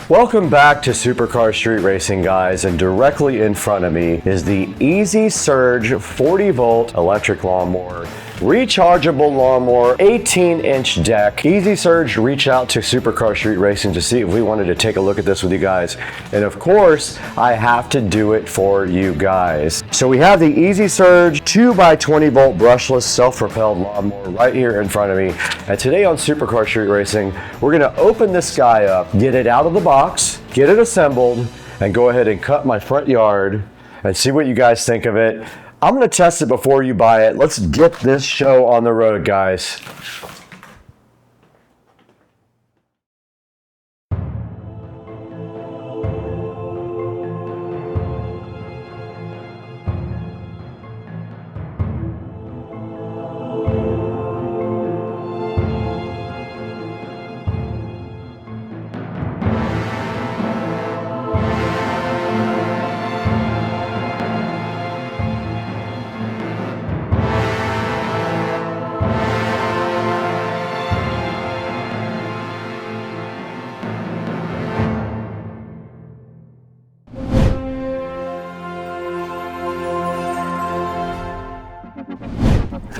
Welcome back to Supercar Street Racing, guys, and directly in front of me is the Easy Surge 40 volt electric lawnmower. Rechargeable lawnmower, 18-inch deck. Easy Surge reached out to Supercar Street Racing to see if we wanted to take a look at this with you guys. And of course, I have to do it for you guys. So we have the Easy Surge 2x20 volt brushless self-propelled lawnmower right here in front of me. And today on Supercar Street Racing, we're gonna open this guy up, get it out of the box, get it assembled, and go ahead and cut my front yard and see what you guys think of it. I'm gonna test it before you buy it. Let's get this show on the road, guys.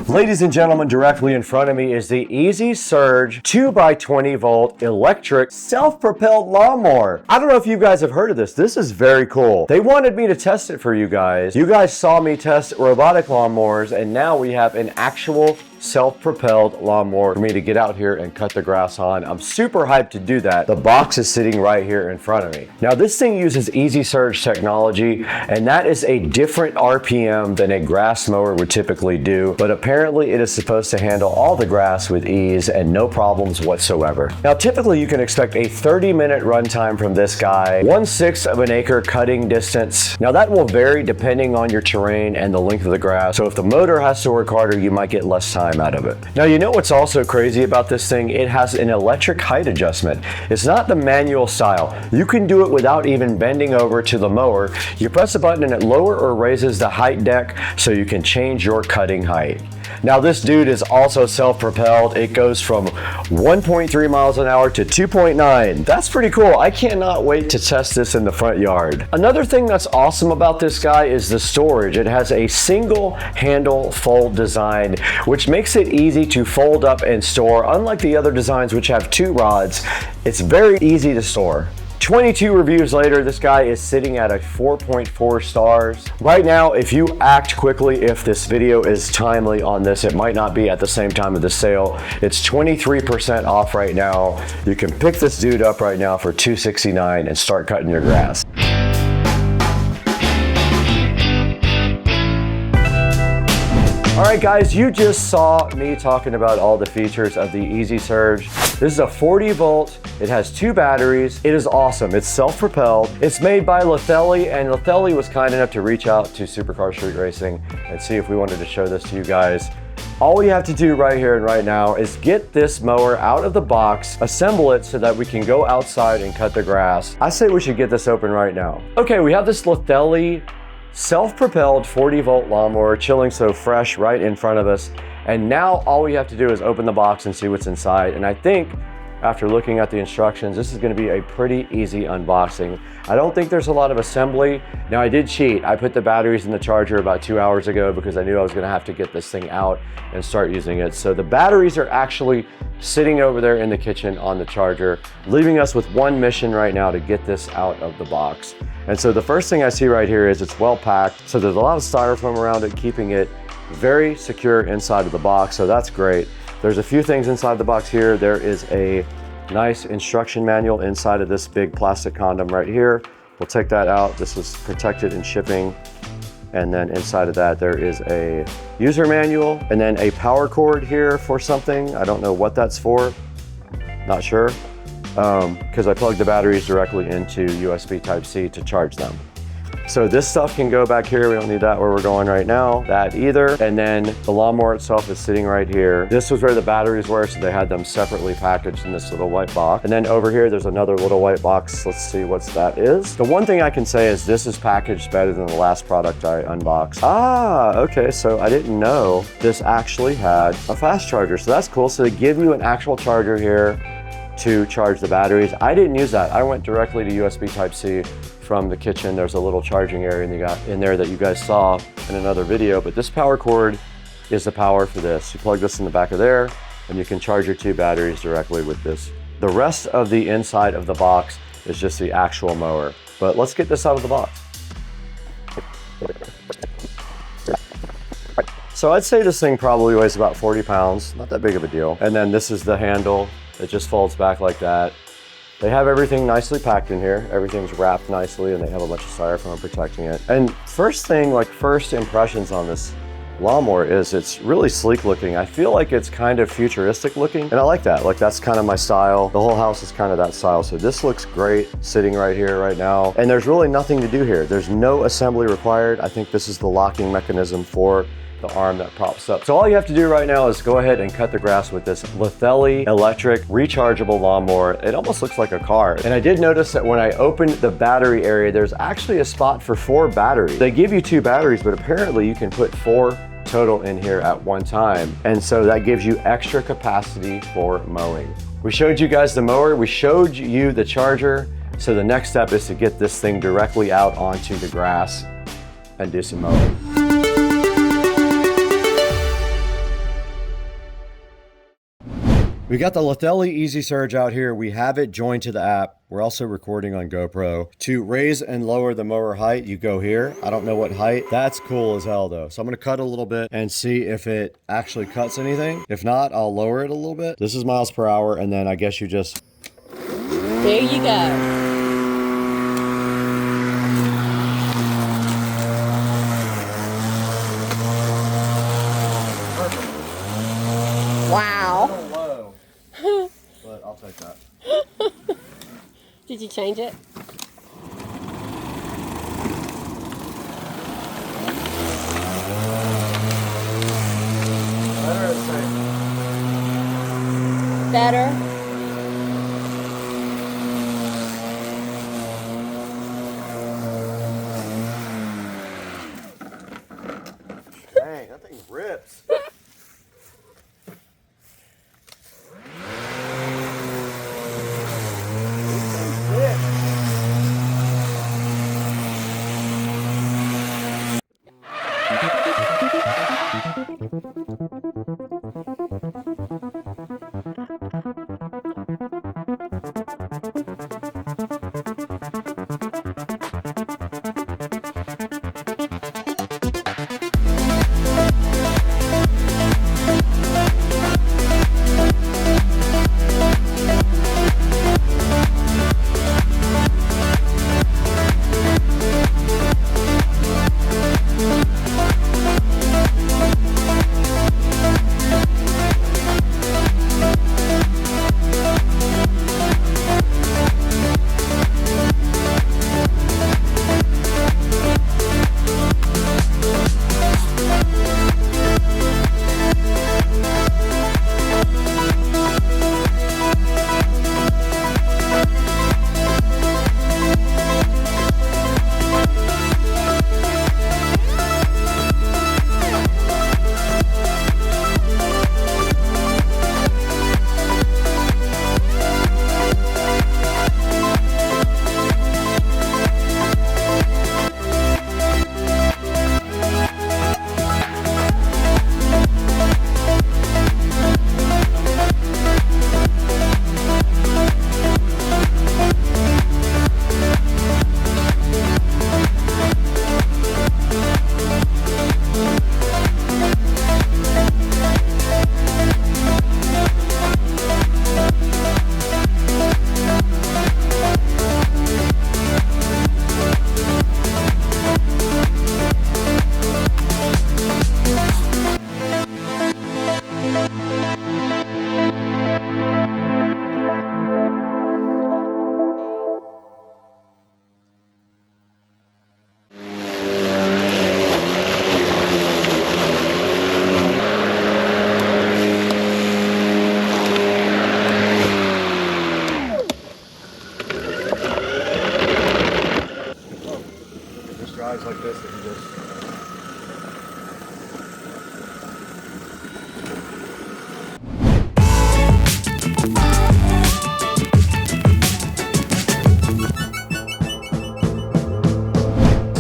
Ladies and gentlemen, directly in front of me is the Easy Surge 2x20 volt electric self-propelled lawnmower. I don't know if you guys have heard of this. This is very cool. They wanted me to test it for you guys. You guys saw me test robotic lawnmowers, and now we have an actual self-propelled lawnmower for me to get out here and cut the grass on. I'm super hyped to do that. The box is sitting right here in front of me. Now this thing uses Easy Surge technology, and that is a different RPM than a grass mower would typically do, but apparently it is supposed to handle all the grass with ease and no problems whatsoever. Now typically you can expect a 30-minute runtime from this guy, 1/6 of an acre cutting distance. Now that will vary depending on your terrain and the length of the grass, so if the motor has to work harder, you might get less time out of it. Now, you know what's also crazy about this thing? It has an electric height adjustment. It's not the manual style. You can do it without even bending over to the mower. You press a button and it lowers or raises the height deck so you can change your cutting height. Now this dude is also self-propelled. It goes from 1.3 miles an hour to 2.9. That's pretty cool. I cannot wait to test this in the front yard. Another thing that's awesome about this guy is the storage. It has a single handle fold design, which makes it easy to fold up and store. Unlike the other designs which have two rods, it's very easy to store. 22 reviews later, this guy is sitting at a 4.4 stars. Right now, if you act quickly, if this video is timely on this, it might not be at the same time of the sale. It's 23% off right now. You can pick this dude up right now for $269 and start cutting your grass. All right, guys, you just saw me talking about all the features of the Easy Surge. This is a 40 volt. It has 2 batteries. It is awesome. It's self-propelled. It's made by Litheli, and Litheli was kind enough to reach out to Supercar Street Racing and see if we wanted to show this to you guys. All we have to do right here and right now is get this mower out of the box, assemble it so that we can go outside and cut the grass. I say we should get this open right now. Okay, we have this Litheli self-propelled 40 volt lawnmower chilling so fresh right in front of us. And now all we have to do is open the box and see what's inside. And I think after looking at the instructions, this is going to be a pretty easy unboxing. I don't think there's a lot of assembly. Now I did cheat. I put the batteries in the charger about 2 hours ago because I knew I was going to have to get this thing out and start using it. So the batteries are actually sitting over there in the kitchen on the charger, leaving us with one mission right now to get this out of the box. And so the first thing I see right here is it's well packed. So there's a lot of styrofoam around it, keeping it very secure inside of the box. So that's great. There's a few things inside the box here. There is a nice instruction manual inside of this big plastic condom right here. We'll take that out. This was protected in shipping. And then inside of that, there is a user manual and then a power cord here for something. I don't know what that's for, not sure. Because I plugged the batteries directly into USB Type-C to charge them. So this stuff can go back here. We don't need that where we're going right now, that either. And then the lawnmower itself is sitting right here. This was where the batteries were, so they had them separately packaged in this little white box. And then over here, there's another little white box. Let's see what that is. The one thing I can say is this is packaged better than the last product I unboxed. Ah, okay, so I didn't know this actually had a fast charger, so that's cool. So they give you an actual charger here. to charge the batteries. I didn't use that. I went directly to USB Type-C from the kitchen. There's a little charging area in there that you guys saw in another video, but this power cord is the power for this. You plug this in the back of there, and you can charge your 2 batteries directly with this. The rest of the inside of the box is just the actual mower. But let's get this out of the box. So I'd say this thing probably weighs about 40 pounds, not that big of a deal. And then this is the handle. It just folds back like that. They have everything nicely packed in here. Everything's wrapped nicely, and they have a bunch of styrofoam protecting it. And first impressions on this lawnmower is it's really sleek looking. I feel like it's kind of futuristic looking, and I like that. Like, that's kind of my style. The whole house is kind of that style. So this looks great sitting right here right now. And there's really nothing to do here. There's no assembly required. I think this is the locking mechanism for the arm that props up. So all you have to do right now is go ahead and cut the grass with this Litheli electric rechargeable lawnmower. It almost looks like a car. And I did notice that when I opened the battery area, there's actually a spot for 4 batteries. They give you 2 batteries, but apparently you can put 4 total in here at one time. And so that gives you extra capacity for mowing. We showed you guys the mower, we showed you the charger. So the next step is to get this thing directly out onto the grass and do some mowing. We got the Litheli Easy Surge out here. We have it joined to the app. We're also recording on GoPro. To raise and lower the mower height, you go here. I don't know what height. That's cool as hell though. So I'm gonna cut a little bit and see if it actually cuts anything. If not, I'll lower it a little bit. This is miles per hour, and then I guess you just... There you go. Wow. But I'll take that. Did you change it? Better or the same? Better. Dang, that thing rips.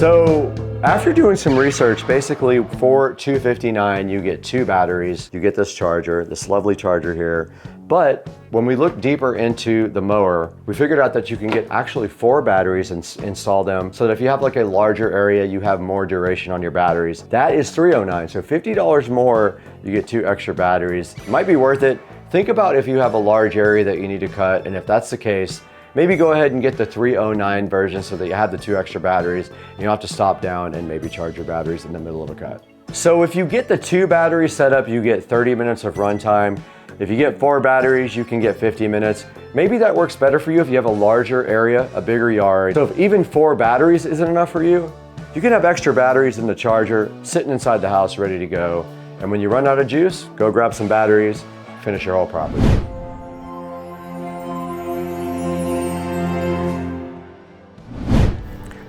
So after doing some research, basically for $259, you get 2 batteries. You get this charger, this lovely charger here. But when we look deeper into the mower, we figured out that you can get actually 4 batteries and install them so that if you have like a larger area, you have more duration on your batteries. That is $309, so $50 more, you get 2 extra batteries. It might be worth it. Think about if you have a large area that you need to cut, and if that's the case, maybe go ahead and get the $309 version so that you have the 2 extra batteries. You don't have to stop down and maybe charge your batteries in the middle of a cut. So if you get the 2 battery setup, you get 30 minutes of runtime. If you get 4 batteries, you can get 50 minutes. Maybe that works better for you if you have a larger area, a bigger yard. So if even 4 batteries isn't enough for you, you can have extra batteries in the charger sitting inside the house ready to go. And when you run out of juice, go grab some batteries, finish your whole property.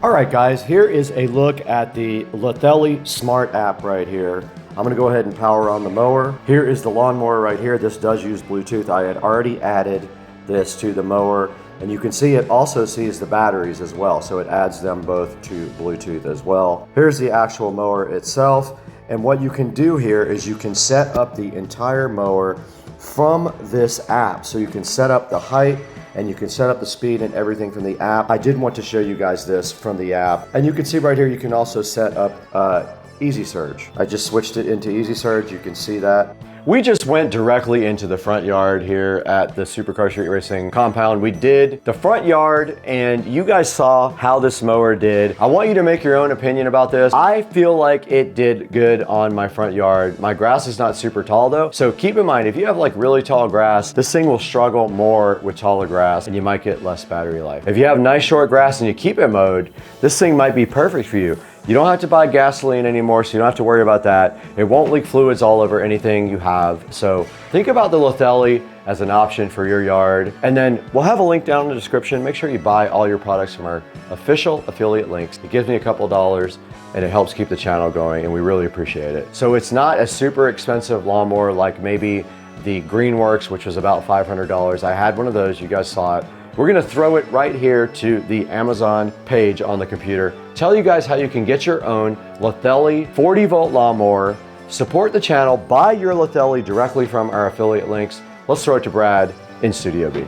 All right, guys, here is a look at the Litheli Smart app right here. I'm gonna go ahead and power on the mower. Here is the lawnmower right here. This does use Bluetooth. I had already added this to the mower, and you can see it also sees the batteries as well, so it adds them both to Bluetooth as well. Here's the actual mower itself, and what you can do here is you can set up the entire mower from this app. So you can set up the height, and you can set up the speed and everything from the app. I did want to show you guys this from the app. And you can see right here, you can also set up Easy Surge. I just switched it into Easy Surge, you can see that. We just went directly into the front yard here at the Supercar Street Racing compound. We did the front yard and you guys saw how this mower did. I want you to make your own opinion about this. I feel like it did good on my front yard. My grass is not super tall though. So keep in mind, if you have like really tall grass, this thing will struggle more with taller grass and you might get less battery life. If you have nice short grass and you keep it mowed, this thing might be perfect for you. You don't have to buy gasoline anymore, so you don't have to worry about that. It won't leak fluids all over anything you have. So think about the Litheli as an option for your yard. And then we'll have a link down in the description. Make sure you buy all your products from our official affiliate links. It gives me a couple dollars and it helps keep the channel going and we really appreciate it. So it's not a super expensive lawnmower like maybe the Greenworks, which was about $500. I had one of those, you guys saw it. We're gonna throw it right here to the Amazon page on the computer. Tell you guys how you can get your own Litheli 40-volt lawnmower, support the channel, buy your Litheli directly from our affiliate links. Let's throw it to Brad in Studio B.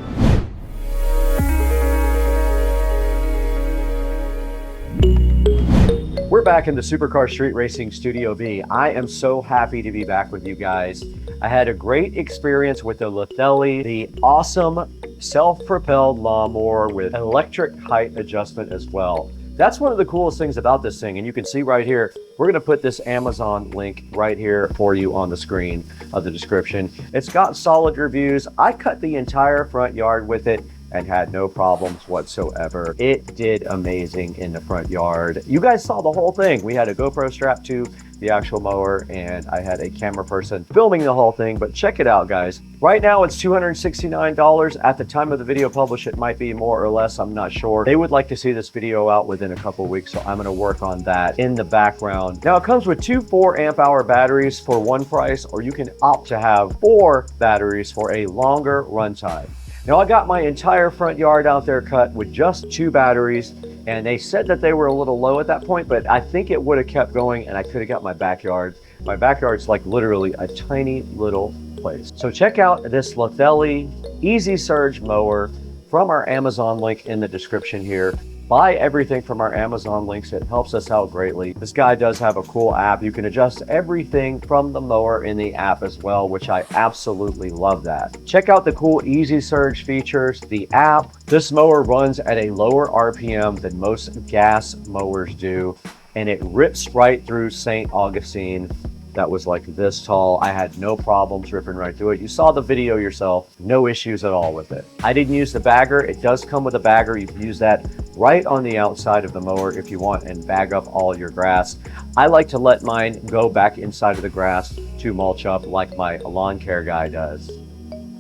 We're back in the Supercar Street Racing Studio B. I am so happy to be back with you guys. I had a great experience with the Litheli, the awesome self-propelled lawnmower with electric height adjustment as well. That's one of the coolest things about this thing, and you can see right here, we're gonna put this Amazon link right here for you on the screen of the description. It's got solid reviews. I cut the entire front yard with it and had no problems whatsoever. It did amazing in the front yard. You guys saw the whole thing. We had a GoPro strapped to the actual mower and I had a camera person filming the whole thing, but check it out, guys. Right now it's $269. At the time of the video publish, it might be more or less, I'm not sure. They would like to see this video out within a couple weeks, so I'm gonna work on that in the background. Now it comes with 2 4-amp-hour batteries for one price, or you can opt to have 4 batteries for a longer runtime. Now I got my entire front yard out there cut with just 2 batteries, and they said that they were a little low at that point, but I think it would have kept going and I could have got my backyard. My backyard's like literally a tiny little place. So check out this Litheli Easy Surge mower from our Amazon link in the description here. Buy everything from our Amazon links. It helps us out greatly. This guy does have a cool app. You can adjust everything from the mower in the app as well, which I absolutely love that. Check out the cool Easy Surge features, the app. This mower runs at a lower RPM than most gas mowers do, and it rips right through St. Augustine. That was like this tall. I had no problems ripping right through it. You saw the video yourself, no issues at all with it. I didn't use the bagger. It does come with a bagger. You can use that right on the outside of the mower if you want and bag up all your grass. I like to let mine go back inside of the grass to mulch up like my lawn care guy does.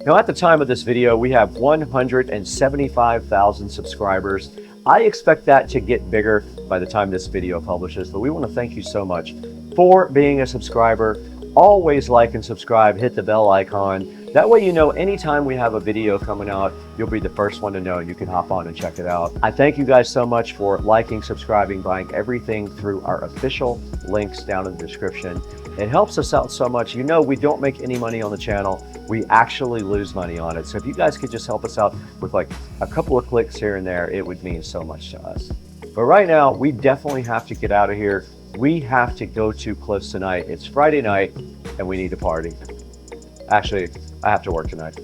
Now at the time of this video, we have 175,000 subscribers. I expect that to get bigger by the time this video publishes, but we want to thank you so much for being a subscriber. always like and subscribe, hit the bell icon. That way you know anytime we have a video coming out, you'll be the first one to know. You can hop on and check it out. I thank you guys so much for liking, subscribing, buying everything through our official links down in the description. It helps us out so much. You know, we don't make any money on the channel. We actually lose money on it. So if you guys could just help us out with like a couple of clicks here and there, it would mean so much to us. But right now, we definitely have to get out of here. We have to go to Cliffs tonight. It's Friday night and we need to party. Actually, I have to work tonight.